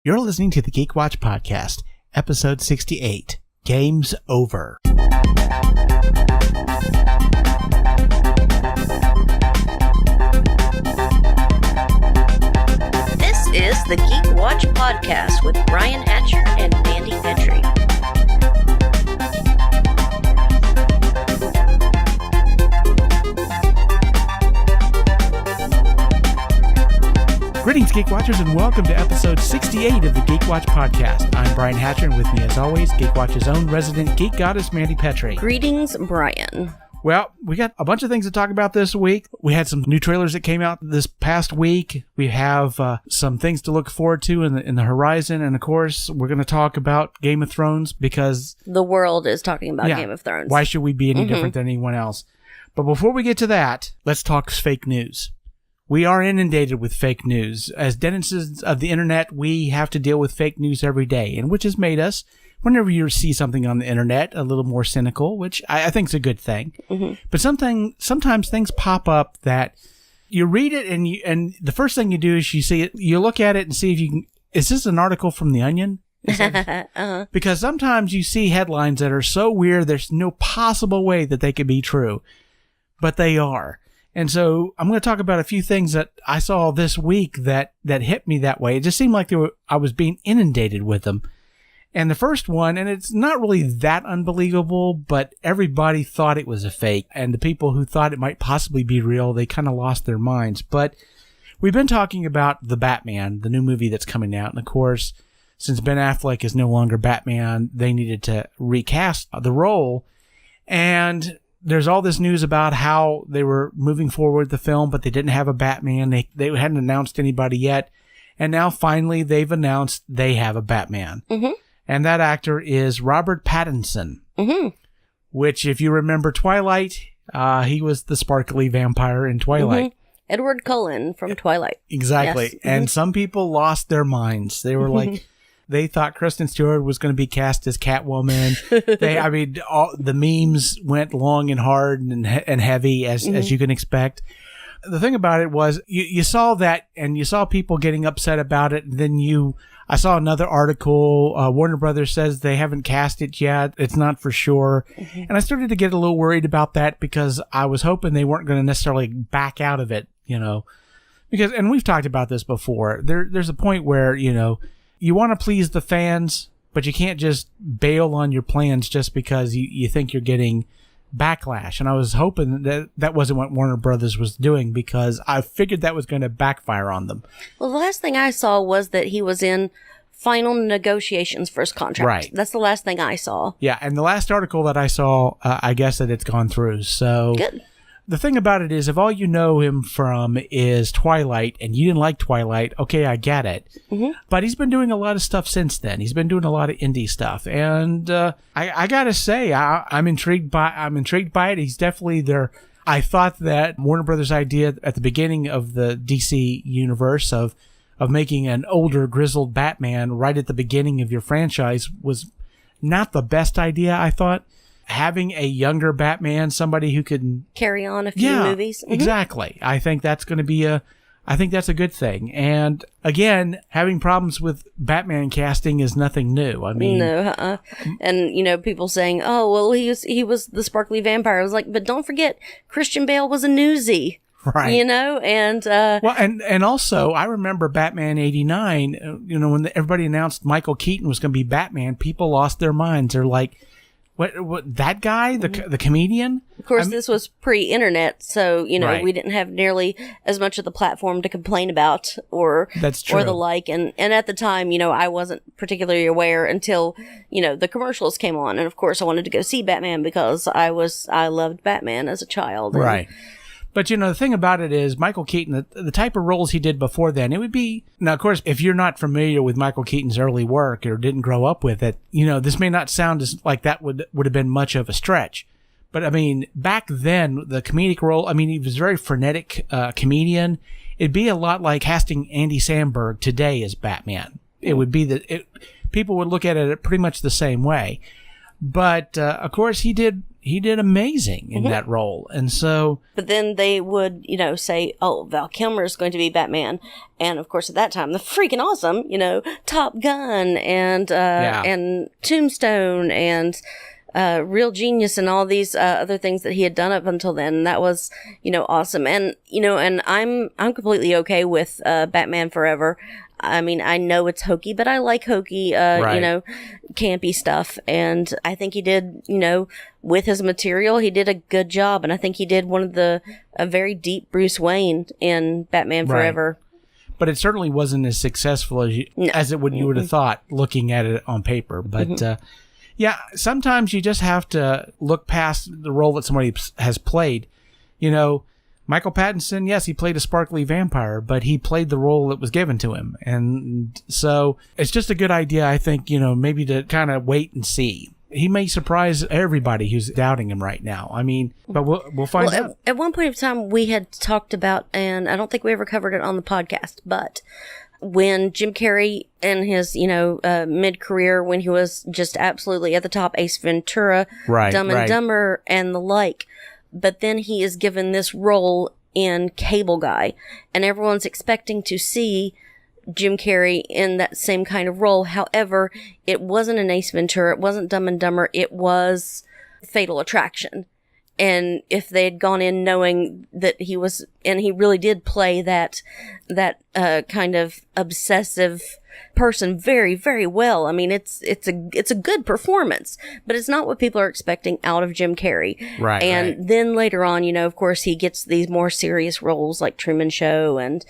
You're listening to the Geek Watch Podcast, episode 68, Game's Over. This is the Geek Watch Podcast with Brian Hatcher and Mandy Petrie. Greetings, Geek Watchers, and welcome to episode 68 of the Geek Watch Podcast. I'm Brian Hatcher, and with me, as always, Geek Watch's own resident geek goddess, Mandy Petrie. Greetings, Brian. Well, we got a bunch of things to talk about this week. We had some new trailers that came out this past week. We have some things to look forward to in the horizon, and of course, we're going to talk about Game of Thrones because the world is talking about Game of Thrones. Why should we be any different than anyone else? But before we get to that, let's talk fake news. We are inundated with fake news. As denizens of the internet, we have to deal with fake news every day, and which has made us, whenever you see something on the internet, a little more cynical, which I think is a good thing. But sometimes things pop up that you read it, and the first thing you do is you see it, you look at it and see if you can, is this an article from The Onion? Because sometimes you see headlines that are so weird, there's no possible way that they could be true, but they are. And so I'm going to talk about a few things that I saw this week that hit me that way. It just seemed like I was being inundated with them. And the first one, and it's not really that unbelievable, but everybody thought it was a fake. And the people who thought it might possibly be real, they kind of lost their minds. But we've been talking about The Batman, the new movie that's coming out. And of course, since Ben Affleck is no longer Batman, they needed to recast the role. And there's all this news about how they were moving forward with the film, but they didn't have a Batman. They hadn't announced anybody yet. And now finally they've announced they have a Batman. And that actor is Robert Pattinson, which, if you remember Twilight, he was the sparkly vampire in Twilight. Edward Cullen from Twilight. Exactly. Yes. And some people lost their minds. They were like, they thought Kristen Stewart was going to be cast as Catwoman. All the memes went long and hard and heavy, as you can expect. The thing about it was, you saw that, and you saw people getting upset about it. And then I saw another article. Warner Brothers says they haven't cast it yet. It's not for sure. And I started to get a little worried about that because I was hoping they weren't going to necessarily back out of it, because, and we've talked about this before. There's a point where, you want to please the fans, but you can't just bail on your plans just because you think you're getting backlash. And I was hoping that wasn't what Warner Brothers was doing, because I figured that was going to backfire on them. Well, the last thing I saw was that he was in final negotiations for his contract. Right. That's the last thing I saw. Yeah, and the last article that I saw, I guess that it's gone through. So good. The thing about it is, if all you know him from is Twilight, and you didn't like Twilight, okay, I get it. But he's been doing a lot of stuff since then. He's been doing a lot of indie stuff, and I gotta say, I'm intrigued by it. He's definitely there. I thought that Warner Brothers' idea at the beginning of the DC universe of making an older, grizzled Batman right at the beginning of your franchise was not the best idea, I thought. Having a younger Batman, somebody who could carry on a few movies. Exactly. I think that's going to be I think that's a good thing. And again, having problems with Batman casting is nothing new. I mean, no, and people saying, "Oh, well, he was the sparkly vampire." I was like, but don't forget, Christian Bale was a newsie. Right. And well, and also I remember Batman '89. When everybody announced Michael Keaton was going to be Batman, people lost their minds. They're like, What that guy, the comedian? Of course, this was pre-internet, so, right. We didn't have nearly as much of the platform to complain about or That's true. Or the like. And at the time, I wasn't particularly aware until, the commercials came on. And of course, I wanted to go see Batman because I loved Batman as a child. Right. But, the thing about it is Michael Keaton, the type of roles he did before then, it would be... Now, of course, if you're not familiar with Michael Keaton's early work or didn't grow up with it, this may not sound as like that would have been much of a stretch. But, I mean, back then, the comedic role, he was a very frenetic comedian. It'd be a lot like casting Andy Samberg today as Batman. It would be people would look at it pretty much the same way. But, of course, he did he did amazing in that role. And so... But then they would, say, oh, Val Kilmer is going to be Batman. And, of course, at that time, the freaking awesome, Top Gun and Tombstone and Real Genius and all these other things that he had done up until then. And that was, awesome. And, and I'm completely okay with Batman Forever. I mean, I know it's hokey, but I like hokey, campy stuff. And I think he did, with his material, he did a good job. And I think he did a very deep Bruce Wayne in Batman Forever. But it certainly wasn't as successful as you would have thought looking at it on paper. But, sometimes you just have to look past the role that somebody has played. Michael Pattinson, yes, he played a sparkly vampire, but he played the role that was given to him. And so it's just a good idea, I think, maybe to kind of wait and see. He may surprise everybody who's doubting him right now. I mean, but we'll find out. At one point of time, we had talked about, and I don't think we ever covered it on the podcast, but when Jim Carrey in his, mid-career, when he was just absolutely at the top, Ace Ventura, Dumb and Dumber, and the like. But then he is given this role in Cable Guy, and everyone's expecting to see Jim Carrey in that same kind of role. However, it wasn't an Ace Ventura, it wasn't Dumb and Dumber, it was Fatal Attraction. And if they had gone in knowing that he was, and he really did play that kind of obsessive person very, very well. I mean, it's a good performance, but it's not what people are expecting out of Jim Carrey. Right. And then later on, of course, he gets these more serious roles like Truman Show and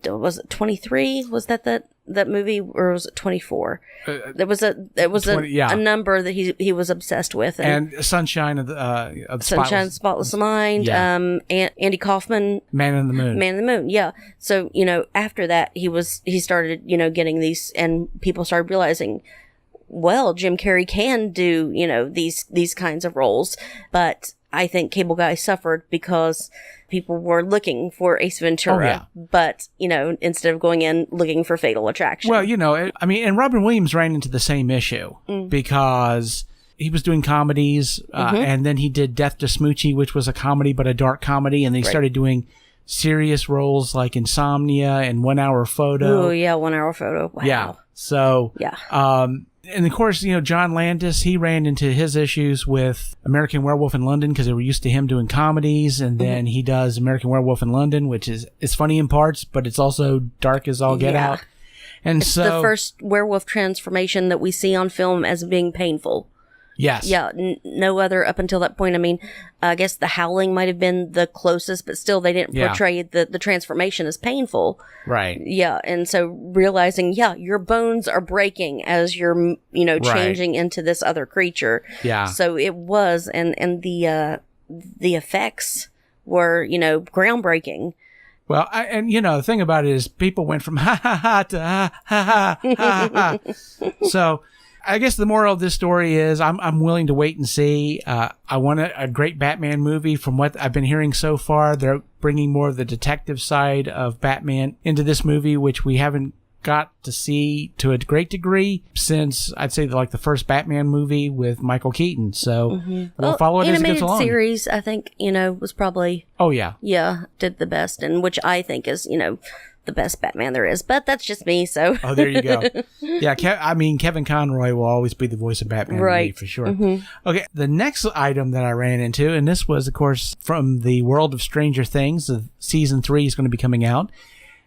was it 23? Was that movie, or was it 24? There was a number that he was obsessed with, and Sunshine of the Spotless Mind. Andy Kaufman, Man in the Moon. Yeah. So after that, he started getting these, and people started realizing, well, Jim Carrey can do these kinds of roles, but I think Cable Guy suffered because people were looking for Ace Ventura, but, instead of going in looking for Fatal Attraction. Well, and Robin Williams ran into the same issue because he was doing comedies, and then he did Death to Smoochie, which was a comedy, but a dark comedy, and they started doing serious roles like Insomnia and 1 Hour Photo. Oh, yeah, 1 Hour Photo. Wow. Yeah. So, and of course, John Landis, he ran into his issues with American Werewolf in London because they were used to him doing comedies. And then he does American Werewolf in London, which is funny in parts, but it's also dark as all get out. And it's the first werewolf transformation that we see on film as being painful. Yes. Yeah, no other up until that point. I mean, I guess The Howling might have been the closest, but still they didn't portray the transformation as painful. Right. Yeah, and so realizing, your bones are breaking as you're, changing into this other creature. Yeah. So it was, and the effects were, groundbreaking. Well, the thing about it is people went from ha ha ha to ha ha ha ha ha. So I guess the moral of this story is I'm willing to wait and see. I want a great Batman movie. From what I've been hearing so far, they're bringing more of the detective side of Batman into this movie, which we haven't got to see to a great degree since, I'd say, the first Batman movie with Michael Keaton. So we'll follow it as it goes along. Animated series, I think, was probably... Oh, yeah. Yeah, did the best, and which I think is, the best Batman there is, but that's just me, so. Oh, there you go. Yeah, Kevin Conroy will always be the voice of Batman to me, for sure. Okay, the next item that I ran into, and this was, of course, from the world of Stranger Things. Season 3 is going to be coming out,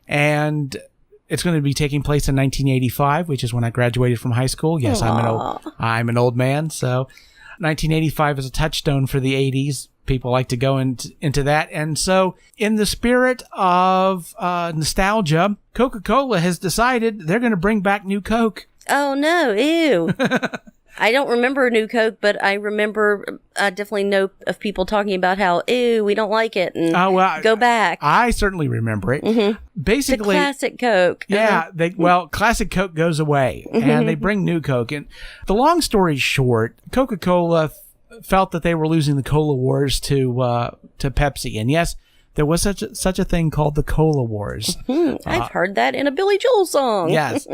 and it's going to be taking place in 1985, which is when I graduated from high school. Yes, I'm an old man, so 1985 is a touchstone for the 80s. People like to go into that. And so in the spirit of nostalgia, Coca-Cola has decided they're going to bring back New Coke. Oh, no. Ew. I don't remember New Coke, but I remember, I definitely know of people talking about how, ew, we don't like it, and go back. I certainly remember it. Basically, the classic Coke. Yeah, classic Coke goes away, and they bring New Coke. And the long story short, Coca-Cola felt that they were losing the Cola Wars to Pepsi. And yes, there was such a thing called the Cola Wars. I've heard that in a Billy Joel song. Yes.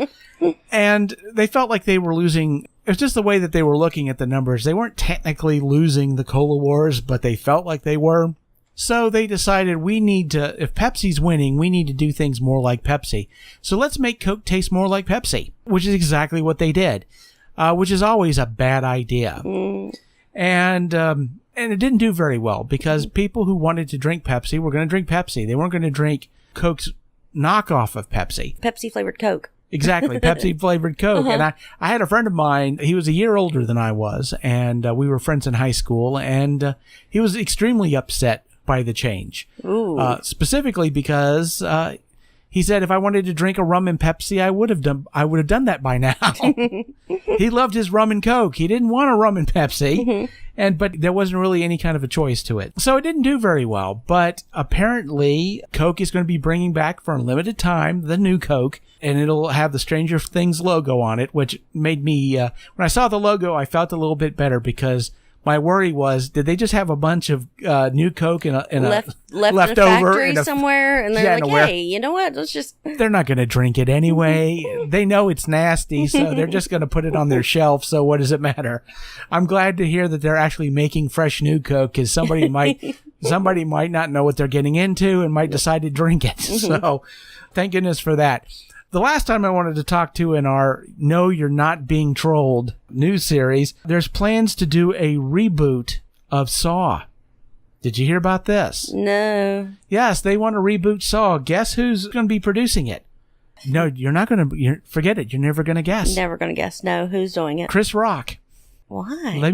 And they felt like they were losing it's just the way that they were looking at the numbers. They weren't technically losing the cola wars, but they felt like they were. So they decided if Pepsi's winning, we need to do things more like Pepsi. So let's make Coke taste more like Pepsi, which is exactly what they did, which is always a bad idea. And it didn't do very well because people who wanted to drink Pepsi were going to drink Pepsi. They weren't going to drink Coke's knockoff of Pepsi. Pepsi flavored Coke. Exactly, Pepsi flavored Coke. And I had a friend of mine, he was a year older than I was, and we were friends in high school, and he was extremely upset by the change. Specifically because he said if I wanted to drink a rum and Pepsi, I would have done that by now. He loved his rum and Coke. He didn't want a rum and Pepsi, but there wasn't really any kind of a choice to it. So it didn't do very well. But apparently, Coke is going to be bringing back for a limited time the new Coke, and it'll have the Stranger Things logo on it, which made me, when I saw the logo, I felt a little bit better because my worry was, did they just have a bunch of new Coke left in a factory somewhere? And they're hey, you know what? They're not going to drink it anyway. They know it's nasty, so they're just going to put it on their shelf. So what does it matter? I'm glad to hear that they're actually making fresh new Coke because somebody might not know what they're getting into and might decide to drink it. So thank goodness for that. The last time I wanted to talk to in our No You're Not Being Trolled news series, there's plans to do a reboot of Saw. Did you hear about this? No. Yes, they want to reboot Saw. Guess who's going to be producing it? No, you're not going to. Forget it. You're never going to guess. Never going to guess. No, who's doing it? Chris Rock. Why?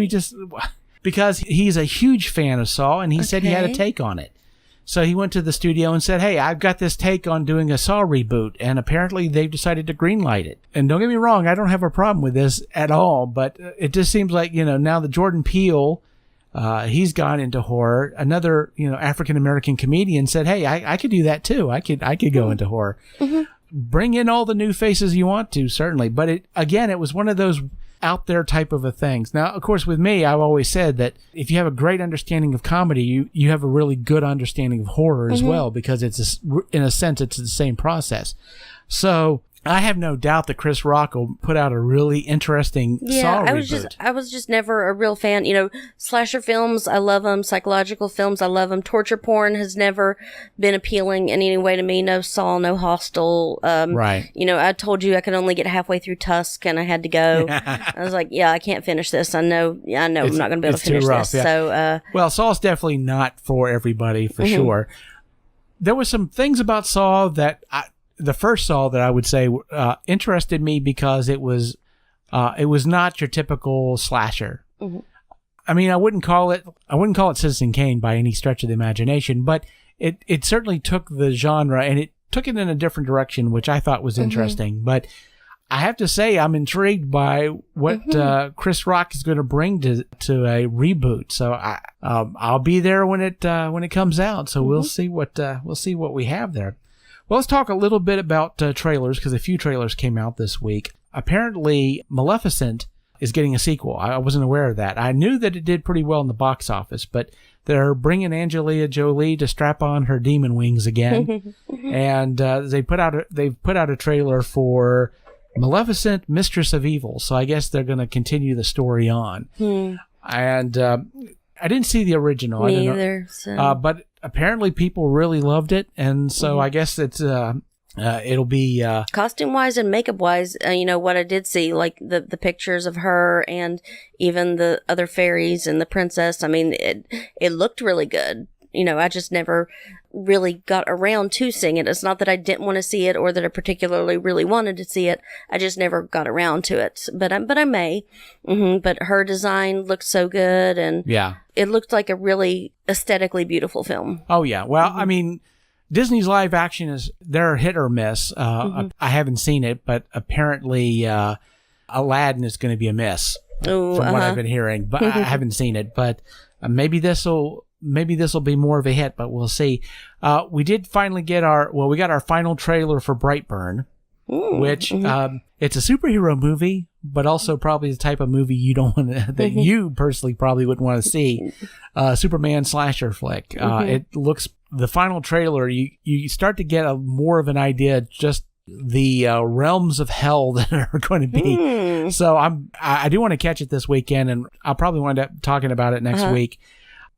Because he's a huge fan of Saw, and he said he had a take on it. So he went to the studio and said, hey, I've got this take on doing a Saw reboot, and apparently they've decided to greenlight it. And don't get me wrong, I don't have a problem with this at all, but it just seems like, now that Jordan Peele, he's gone into horror, another, African-American comedian said, hey, I could do that too. I could go into horror. Bring in all the new faces you want to, certainly. But it was one of those out there type of a things. Now, of course, with me, I've always said that if you have a great understanding of comedy, you have a really good understanding of horror as well, because in a sense, it's the same process. So I have no doubt that Chris Rock will put out a really interesting Saw reboot. I was just never a real fan. Slasher films, I love them. Psychological films, I love them. Torture porn has never been appealing in any way to me. No Saw, no Hostel. Right. I told you I could only get halfway through Tusk and I had to go. I was like, I can't finish this. I know I'm not going to be able to finish this. Yeah. So, well, Saw's definitely not for everybody, for sure. There were some things about Saw that the first Saw that I would say interested me because it was not your typical slasher. I mean, I wouldn't call it Citizen Kane by any stretch of the imagination, but it certainly took the genre and it took it in a different direction, which I thought was interesting. But I have to say, I'm intrigued by what Chris Rock is going to bring to a reboot. So I'll be there when it comes out. So we'll see what we have there. Well, let's talk a little bit about trailers, because a few trailers came out this week. Apparently, Maleficent is getting a sequel. I wasn't aware of that. I knew that it did pretty well in the box office, but they're bringing Angelina Jolie to strap on her demon wings again, and they've put out a trailer for Maleficent, Mistress of Evil. So I guess they're going to continue the story on. And I didn't see the original. Me either. So. But apparently people really loved it, and so I guess it'll be costume wise and makeup wise. What I did see, like the pictures of her and even the other fairies and the princess. I mean, it looked really good. I just never really got around to seeing it. It's not that I didn't want to see it or that I particularly really wanted to see it. I just never got around to it. But I may. But her design looked so good, and it looked like a really aesthetically beautiful film. Oh yeah. Well, I mean, Disney's live action they're hit or miss. I haven't seen it, but apparently Aladdin is going to be a miss from what I've been hearing. But I haven't seen it. But maybe this will be more of a hit, but we'll see. We did finally get we got our final trailer for Brightburn, which it's a superhero movie, but also probably the type of movie you don't want that you personally probably wouldn't want to see. Superman slasher flick. It looks, the final trailer, you start to get more of an idea just the realms of hell that are going to be. So I do want to catch it this weekend, and I'll probably wind up talking about it next week.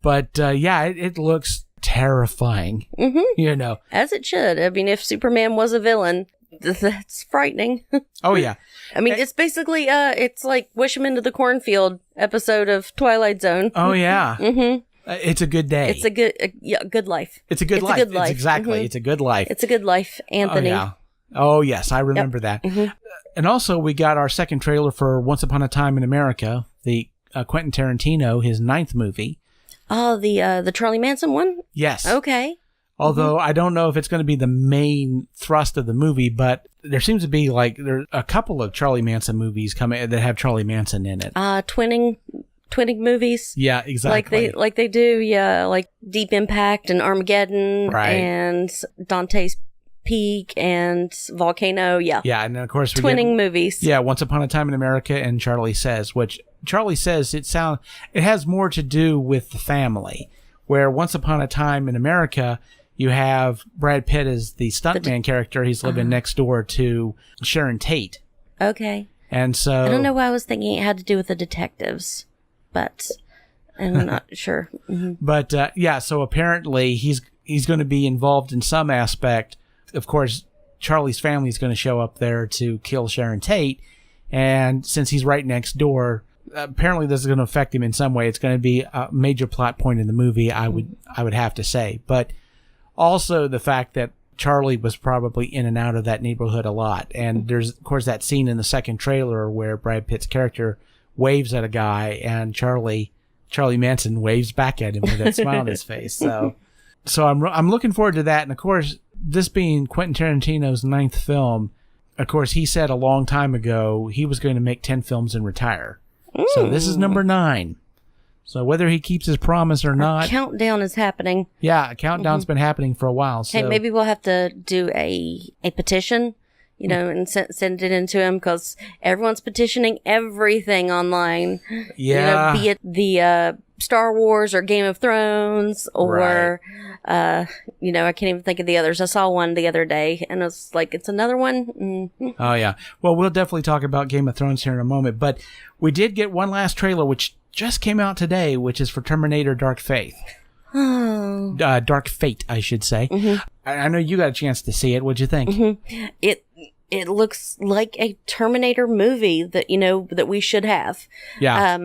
But it looks terrifying. You know, as it should. I mean, if Superman was a villain, that's frightening. Oh yeah. I mean, it's basically it's like Wish Him Into the Cornfield episode of Twilight Zone. Oh yeah. It's a good day. It's a good life. It's a good life. It's exactly. It's a good life. It's a good life, Anthony. Oh, yeah. Oh yes, I remember that. And also, we got our second trailer for Once Upon a Time in America, the Quentin Tarantino, his 9th movie. Oh, the Charlie Manson one? Yes. Okay. Although I don't know if it's going to be the main thrust of the movie, but there seems to be there's a couple of Charlie Manson movies coming that have Charlie Manson in it. Twinning movies. Yeah, exactly. Like they do, yeah, like Deep Impact and Armageddon and Dante's Peak and Volcano. Yeah. Yeah, and then of course twinning movies. Yeah, Once Upon a Time in America and Charlie Says, which Charlie Says it has more to do with the family, where Once Upon a Time in America you have Brad Pitt as the stuntman character. He's living next door to Sharon Tate. Okay. And so I don't know why I was thinking it had to do with the detectives, but I'm not sure. But so apparently he's going to be involved in some aspect. Of course, Charlie's family is going to show up there to kill Sharon Tate, and since he's right next door, apparently this is going to affect him in some way. It's going to be a major plot point in the movie, I would have to say. But also the fact that Charlie was probably in and out of that neighborhood a lot. And there's, of course, that scene in the second trailer where Brad Pitt's character waves at a guy and Charlie Manson waves back at him with that smile on his face. So I'm looking forward to that. And of course, this being Quentin Tarantino's 9th film, of course, he said a long time ago he was going to make 10 films and retire. So this is number 9. So whether he keeps his promise or not, countdown is happening. Yeah, a countdown's been happening for a while. So. Hey, maybe we'll have to do a petition, and send it into him, because everyone's petitioning everything online. Yeah, be it the Star Wars or Game of Thrones or I can't even think of the others. I saw one the other day and it's like, it's another one. Oh yeah. Well, we'll definitely talk about Game of Thrones here in a moment, but we did get one last trailer which just came out today, which is for Terminator Dark Fate. Oh. Dark Fate, I should say. I know you got a chance to see it. What'd you think? It looks like a Terminator movie that, that we should have. Yeah.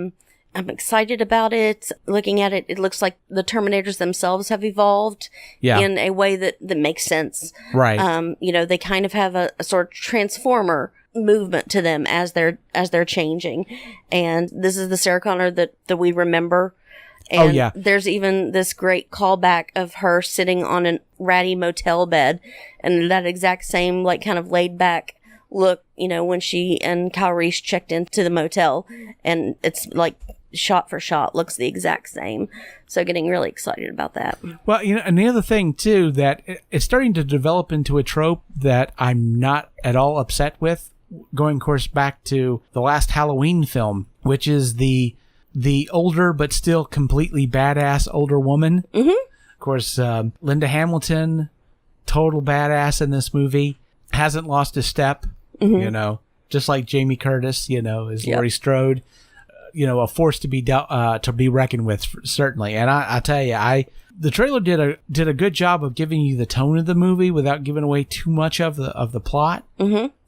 I'm excited about it. Looking at it, it looks like the Terminators themselves have evolved in a way that makes sense. Right. They kind of have a sort of transformer movement to them as they're changing. And this is the Sarah Connor that we remember. And there's even this great callback of her sitting on a ratty motel bed and that exact same, kind of laid back look, when she and Kyle Reese checked into the motel, and it's shot for shot looks the exact same. So getting really excited about that. Well, and the other thing too, that it's starting to develop into a trope that I'm not at all upset with, going of course back to the last Halloween film, which is the older but still completely badass older woman. Of course, Linda Hamilton, total badass in this movie, hasn't lost a step, just like Jamie Curtis, is Laurie Strode. A force to be reckoned with, certainly. And I tell you, the trailer did a good job of giving you the tone of the movie without giving away too much of the plot.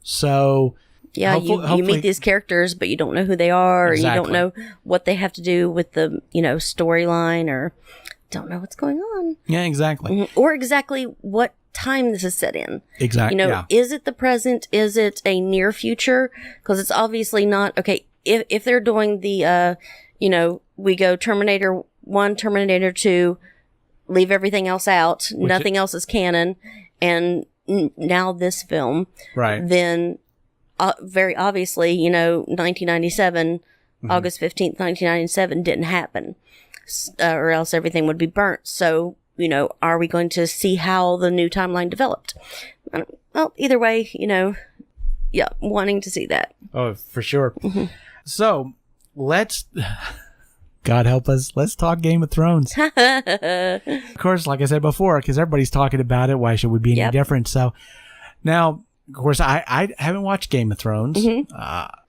So yeah, you meet these characters, but you don't know who they are, exactly. or you don't know what they have to do with the storyline, or don't know what's going on. Yeah, exactly. Or exactly what time this is set in. Exactly. Is it the present? Is it a near future? Because it's obviously not. Okay. If they're doing the, we go Terminator 1, Terminator 2, leave everything else out, nothing else is canon, and now this film, right? Then, very obviously, 1997, August 15th, 1997 didn't happen, or else everything would be burnt. So, are we going to see how the new timeline developed? Well, either way, wanting to see that. Oh, for sure. So let's, God help us, let's talk Game of Thrones. Of course, like I said before, because everybody's talking about it, why should we be any different? So now of course, I haven't watched Game of Thrones. Mm-hmm.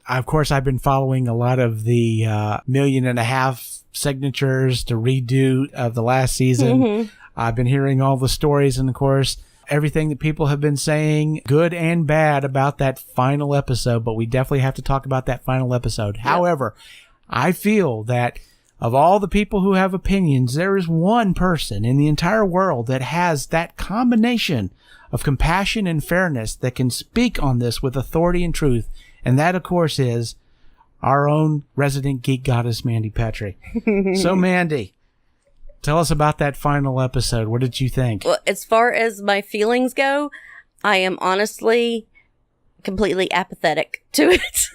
Of course, I've been following a lot of the 1.5 million signatures to redo of the last season. Mm-hmm. I've been hearing all the stories, and of course, everything that people have been saying, good and bad, about that final episode. But we definitely have to talk about that final episode. Yep. However, I feel that of all the people who have opinions, there is one person in the entire world that has that combination of compassion and fairness that can speak on this with authority and truth. And that, of course, is our own resident geek goddess, Mandy Petrie. So, Mandy, tell us about that final episode. What did you think? Well, as far as my feelings go, I am honestly completely apathetic to it.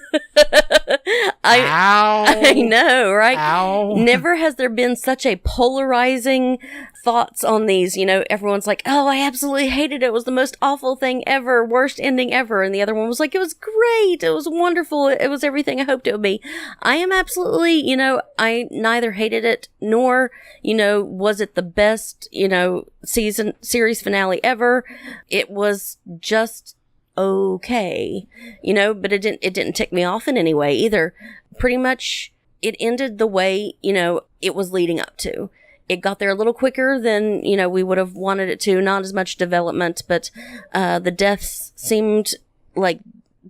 I know, right? Ow. Never has there been such a polarizing thoughts on these. You know, everyone's like, oh, I absolutely hated it. It was the most awful thing ever, worst ending ever. And the other one was like, it was great. It was wonderful. It was everything I hoped it would be. I am absolutely, you know, I neither hated it nor, you know, was it the best, you know, series finale ever. It was just okay, you know, but it didn't tick me off in any way either. Pretty much it ended the way, you know, it was leading up to. It got there a little quicker than, you know, we would have wanted it to. Not as much development, but the deaths seemed like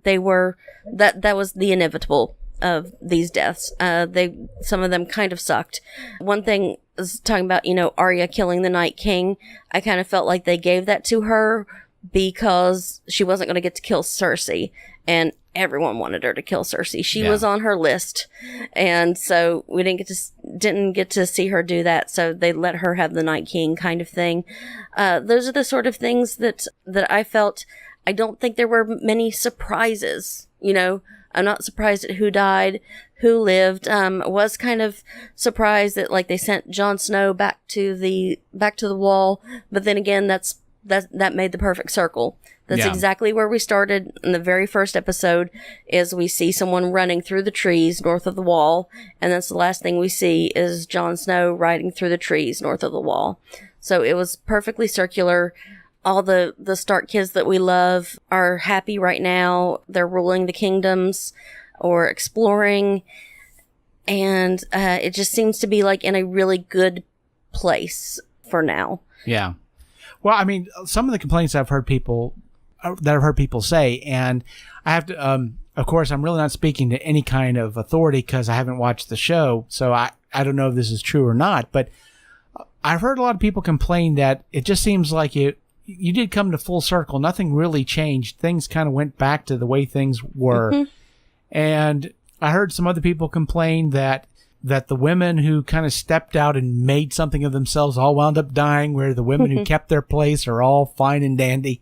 they were, that was the inevitable of these deaths. Some of them kind of sucked. One thing is talking about, you know, Arya killing the Night King. I kind of felt like they gave that to her because she wasn't going to get to kill Cersei, and everyone wanted her to kill Cersei. She was on her list, and so we didn't get to see her do that. So they let her have the Night King kind of thing. Those are the sort of things that I felt. I don't think there were many surprises. You know, I'm not surprised at who died, who lived. Was kind of surprised that like they sent Jon Snow back to the wall, but then again, that made the perfect circle. That's exactly where we started in the very first episode, is we see someone running through the trees north of the wall, and that's the last thing we see is Jon Snow riding through the trees north of the wall. So it was perfectly circular. All the Stark kids that we love are happy right now. They're ruling the kingdoms or exploring, and it just seems to be like in a really good place for now. Yeah. Well, I mean, some of the complaints I've heard people say, and I have to, of course, I'm really not speaking to any kind of authority because I haven't watched the show, so I don't know if this is true or not, but I've heard a lot of people complain that it just seems like you did come to full circle. Nothing really changed. Things kind of went back to the way things were. Mm-hmm. And I heard some other people complain that the women who kind of stepped out and made something of themselves all wound up dying, where the women who kept their place are all fine and dandy.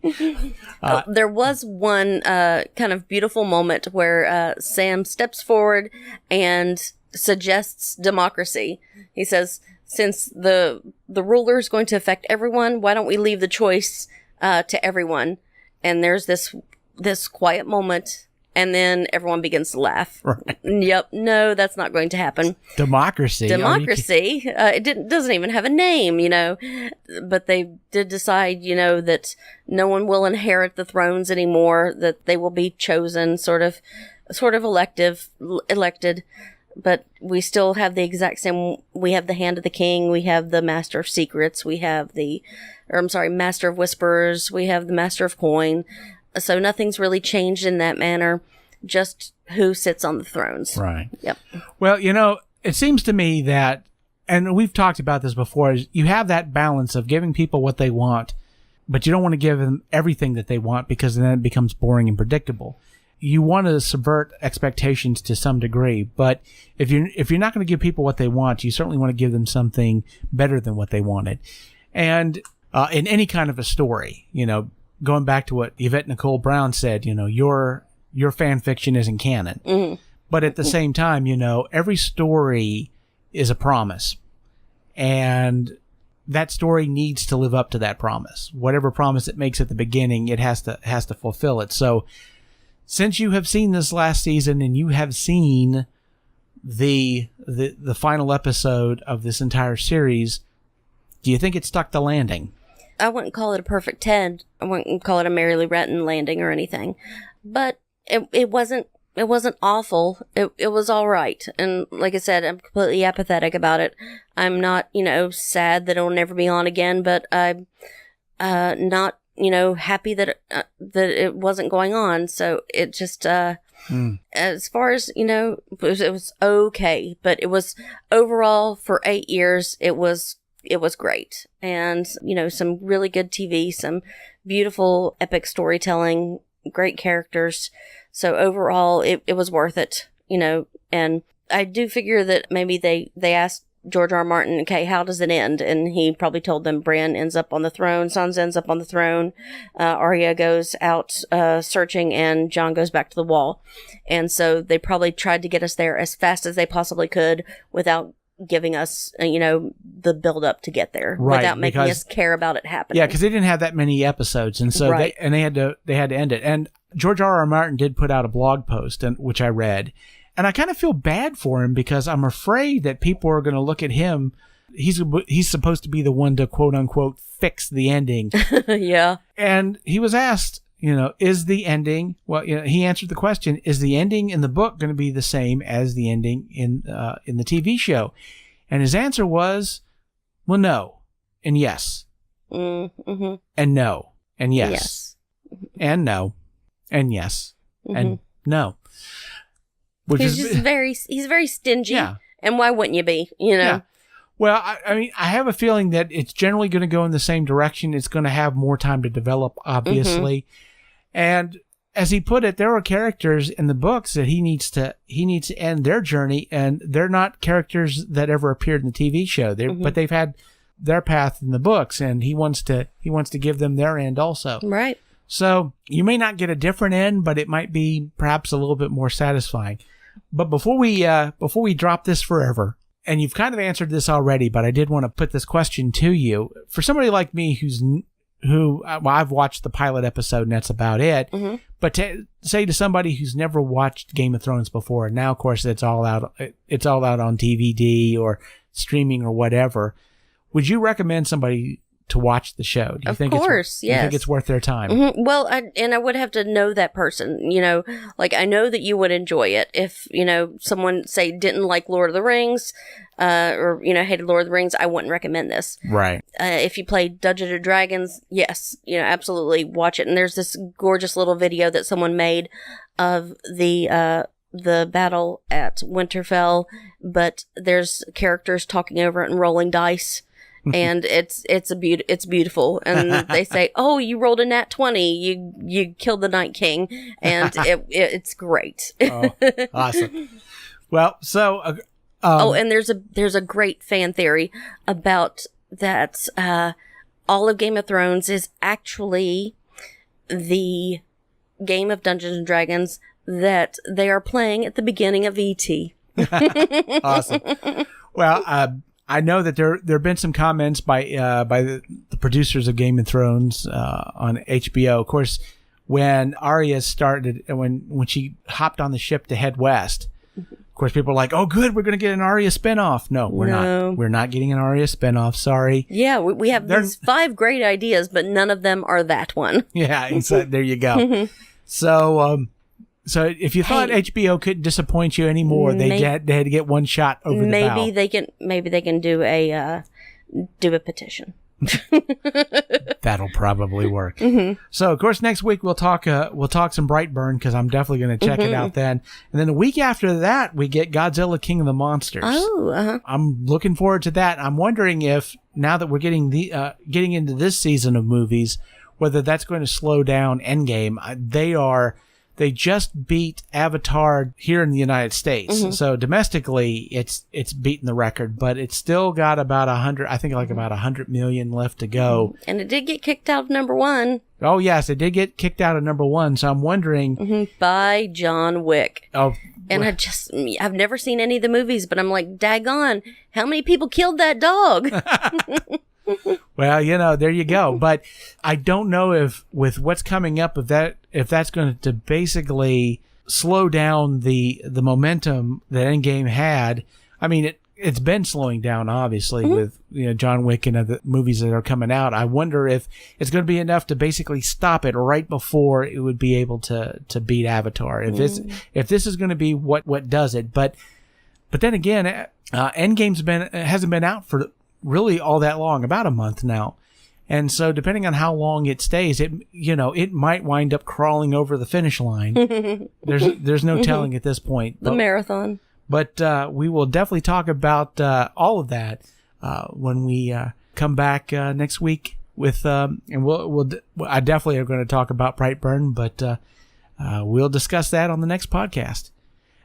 There was one kind of beautiful moment where Sam steps forward and suggests democracy. He says, since the ruler is going to affect everyone, why don't we leave the choice to everyone? And there's this quiet moment. And then everyone begins to laugh. Right. Yep. No, that's not going to happen. Democracy. It doesn't even have a name, you know. But they did decide, you know, that no one will inherit the thrones anymore. That they will be chosen, sort of elected. But we still have the exact same. We have the Hand of the King. We have the Master of Secrets. We have Master of Whispers. We have the Master of Coin. So nothing's really changed in that manner, just who sits on the thrones. Right. Yep. Well, you know, it seems to me that, and we've talked about this before, is you have that balance of giving people what they want, but you don't want to give them everything that they want because then it becomes boring and predictable. You want to subvert expectations to some degree, but if you're not going to give people what they want, you certainly want to give them something better than what they wanted. And in any kind of a story, you know, going back to what Yvette Nicole Brown said, you know, your fan fiction isn't canon. Mm-hmm. But at the same time, you know, every story is a promise. And that story needs to live up to that promise. Whatever promise it makes at the beginning, it has to fulfill it. So since you have seen this last season and you have seen the final episode of this entire series, do you think it stuck the landing? I wouldn't call it a perfect 10. I wouldn't call it a Merrily Renton landing or anything. But it wasn't awful. It was all right. And like I said, I'm completely apathetic about it. I'm not, sad that it'll never be on again, but I'm not, happy that it wasn't going on. So it just, as far as, it was okay, but it was overall for 8 years, it was great. And, some really good TV, some beautiful epic storytelling, great characters. So overall, it was worth it, and I do figure that maybe they asked George R. R. Martin, okay, how does it end? And he probably told them Bran ends up on the throne, Sansa ends up on the throne, Arya goes out searching, and Jon goes back to the wall. And so they probably tried to get us there as fast as they possibly could without giving us, the build up to get there, right, without making us care about it happening. Yeah, because they didn't have that many episodes, and so right. they had to end it. And George R. R. Martin did put out a blog post, which I read, and I kind of feel bad for him because I'm afraid that people are going to look at him. He's supposed to be the one to quote unquote fix the ending. Yeah. And he was asked, is the ending? Well, he answered the question: is the ending in the book going to be the same as the ending in the TV show? And his answer was, well, no, and yes, mm-hmm. and no, and yes, yes. and no, and yes, mm-hmm. and no. Which he's very stingy. Yeah. And why wouldn't you be? Yeah. Well, I mean, I have a feeling that it's generally going to go in the same direction. It's going to have more time to develop, obviously. Mm-hmm. And as he put it, there are characters in the books that he needs to end their journey, and they're not characters that ever appeared in the TV show. Mm-hmm. But they've had their path in the books, and he wants to give them their end also. Right. So you may not get a different end, but it might be perhaps a little bit more satisfying. But before we drop this forever, and you've kind of answered this already, but I did want to put this question to you. For somebody like me I've watched the pilot episode and that's about it. Mm-hmm. But to say to somebody who's never watched Game of Thrones before, and now of course it's all out on DVD or streaming or whatever, would you recommend somebody to watch the show? Do you of think course, yes. You think it's worth their time? Mm-hmm. Well, I would have to know that person, like I know that you would enjoy it. If, someone say didn't like Lord of the Rings, or, hated Lord of the Rings, I wouldn't recommend this. Right. If you play Dungeons and Dragons, yes, absolutely watch it. And there's this gorgeous little video that someone made of the battle at Winterfell, but there's characters talking over it and rolling dice. And it's beautiful. And they say, "Oh, you rolled a nat 20. You killed the Night King," and it's great. Oh, awesome. Well, so and there's a great fan theory about that. All of Game of Thrones is actually the game of Dungeons and Dragons that they are playing at the beginning of E.T. Awesome. Well, I know that there have been some comments by the producers of Game of Thrones on HBO. Of course, when Arya started, when she hopped on the ship to head west, of course, people are like, "Oh, good, we're going to get an Arya spinoff." No, we're not. We're not getting an Arya spinoff. Sorry. Yeah, we have these 5 great ideas, but none of them are that one. Yeah, so there you go. So if you thought HBO couldn't disappoint you anymore, they had to get one shot over the bow. Maybe they can do a petition. That'll probably work. Mm-hmm. So of course next week we'll talk some Brightburn, because I'm definitely going to check it out then. And then the week after that we get Godzilla King of the Monsters. Oh, uh-huh. I'm looking forward to that. I'm wondering if now that we're getting into this season of movies, whether that's going to slow down Endgame. They just beat Avatar here in the United States. Mm-hmm. So domestically, it's beaten the record, but it's still got about 100, I think like about 100 million left to go. And it did get kicked out of number 1. Oh, yes, it did get kicked out of number 1. So I'm wondering. By John Wick. Oh. And I've never seen any of the movies, but I'm like, daggone, how many people killed that dog? Well, there you go. But I don't know if with what's coming up, if that's going to basically slow down the momentum that Endgame had. I mean, it's been slowing down, obviously, with John Wick and other movies that are coming out. I wonder if it's going to be enough to basically stop it right before it would be able to beat Avatar. If this is going to be what does it, but then again, Endgame's hasn't been out for really all that long, about a month now. And so depending on how long it stays, it might wind up crawling over the finish line. There's no telling at this point. The marathon. But we will definitely talk about all of that when we come back next week with and I definitely are going to talk about Brightburn, but we'll discuss that on the next podcast.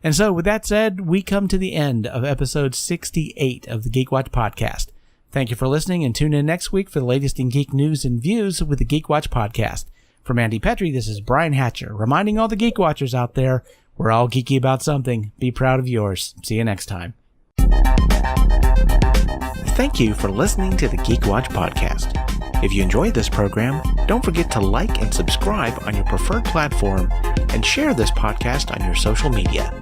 And so with that said, we come to the end of episode 68 of the Geek Watch podcast. Thank you for listening, and tune in next week for the latest in geek news and views with the Geek Watch podcast. For Mandy Petrie, this is Brian Hatcher, reminding all the Geek Watchers out there, we're all geeky about something. Be proud of yours. See you next time. Thank you for listening to the Geek Watch podcast. If you enjoyed this program, don't forget to like and subscribe on your preferred platform and share this podcast on your social media.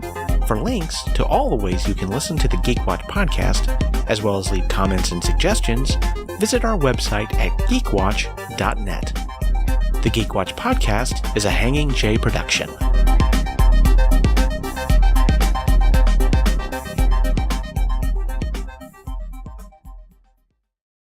For links to all the ways you can listen to the Geek Watch podcast, as well as leave comments and suggestions, visit our website at geekwatch.net. The Geek Watch podcast is a Hanging J production.